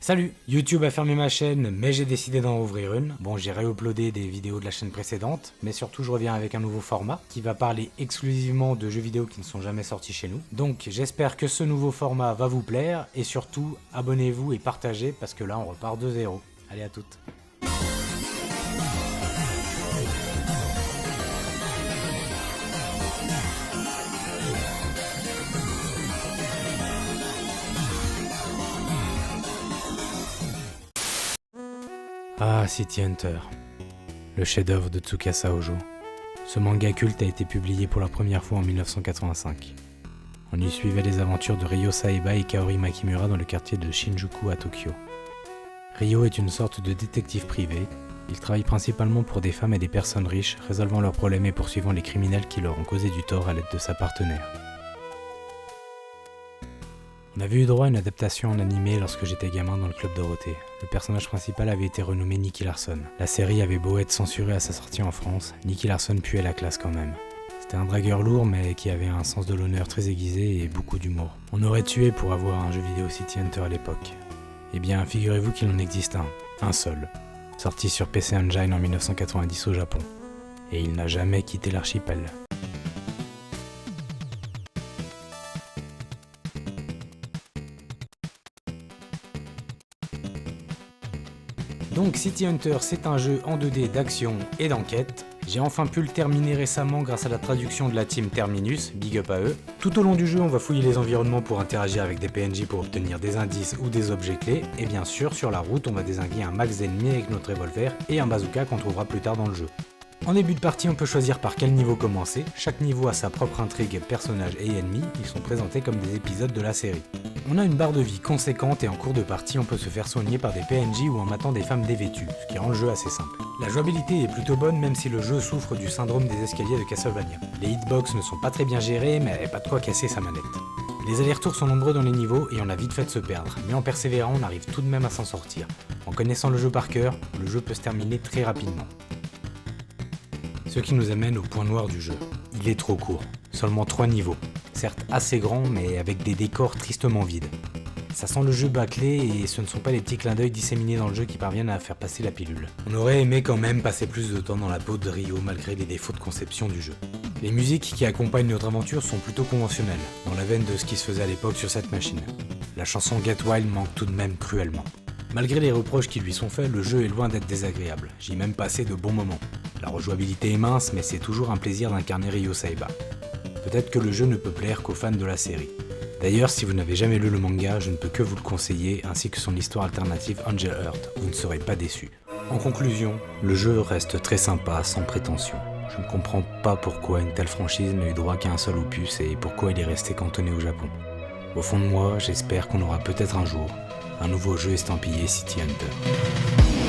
Salut, YouTube a fermé ma chaîne, mais j'ai décidé d'en ouvrir une. Bon, j'ai réuploadé des vidéos de la chaîne précédente, mais surtout je reviens avec un nouveau format qui va parler exclusivement de jeux vidéo qui ne sont jamais sortis chez nous. Donc j'espère que ce nouveau format va vous plaire, et surtout, abonnez-vous et partagez, parce que là on repart de zéro. Allez, à toutes. Ah, City Hunter, le chef-d'œuvre de Tsukasa Ojo. Ce manga culte a été publié pour la première fois en 1985. On y suivait les aventures de Ryo Saeba et Kaori Makimura dans le quartier de Shinjuku à Tokyo. Ryo est une sorte de détective privé. Il travaille principalement pour des femmes et des personnes riches, résolvant leurs problèmes et poursuivant les criminels qui leur ont causé du tort à l'aide de sa partenaire. On avait eu droit à une adaptation en animé lorsque j'étais gamin dans le club Dorothée. Le personnage principal avait été renommé Nicky Larson. La série avait beau être censurée à sa sortie en France, Nicky Larson puait la classe quand même. C'était un dragueur lourd mais qui avait un sens de l'honneur très aiguisé et beaucoup d'humour. On aurait tué pour avoir un jeu vidéo City Hunter à l'époque. Eh bien, figurez-vous qu'il en existe un seul, sorti sur PC Engine en 1990 au Japon. Et il n'a jamais quitté l'archipel. Donc City Hunter, c'est un jeu en 2D d'action et d'enquête. J'ai enfin pu le terminer récemment grâce à la traduction de la team Terminus, big up à eux. Tout au long du jeu, on va fouiller les environnements pour interagir avec des PNJ pour obtenir des indices ou des objets clés. Et bien sûr, sur la route, on va dézinguer un max d'ennemis avec notre revolver et un bazooka qu'on trouvera plus tard dans le jeu. En début de partie, on peut choisir par quel niveau commencer. Chaque niveau a sa propre intrigue, personnages et ennemis. Ils sont présentés comme des épisodes de la série. On a une barre de vie conséquente et en cours de partie, on peut se faire soigner par des PNJ ou en matant des femmes dévêtues, ce qui rend le jeu assez simple. La jouabilité est plutôt bonne même si le jeu souffre du syndrome des escaliers de Castlevania. Les hitbox ne sont pas très bien gérés, mais pas de quoi casser sa manette. Les allers-retours sont nombreux dans les niveaux et on a vite fait de se perdre, mais en persévérant, on arrive tout de même à s'en sortir. En connaissant le jeu par cœur, le jeu peut se terminer très rapidement. Ce qui nous amène au point noir du jeu. Il est trop court, seulement 3 niveaux. Certes assez grand, mais avec des décors tristement vides. Ça sent le jeu bâclé et ce ne sont pas les petits clins d'œil disséminés dans le jeu qui parviennent à faire passer la pilule. On aurait aimé quand même passer plus de temps dans la peau de Ryo malgré les défauts de conception du jeu. Les musiques qui accompagnent notre aventure sont plutôt conventionnelles, dans la veine de ce qui se faisait à l'époque sur cette machine. La chanson Get Wild manque tout de même cruellement. Malgré les reproches qui lui sont faits, le jeu est loin d'être désagréable. J'y ai même passé de bons moments. La rejouabilité est mince, mais c'est toujours un plaisir d'incarner Ryo Saeba. Peut-être que le jeu ne peut plaire qu'aux fans de la série. D'ailleurs, si vous n'avez jamais lu le manga, je ne peux que vous le conseiller, ainsi que son histoire alternative Angel Heart, vous ne serez pas déçus. En conclusion, le jeu reste très sympa, sans prétention. Je ne comprends pas pourquoi une telle franchise n'a eu droit qu'à un seul opus et pourquoi il est resté cantonné au Japon. Au fond de moi, j'espère qu'on aura peut-être un jour un nouveau jeu estampillé City Hunter.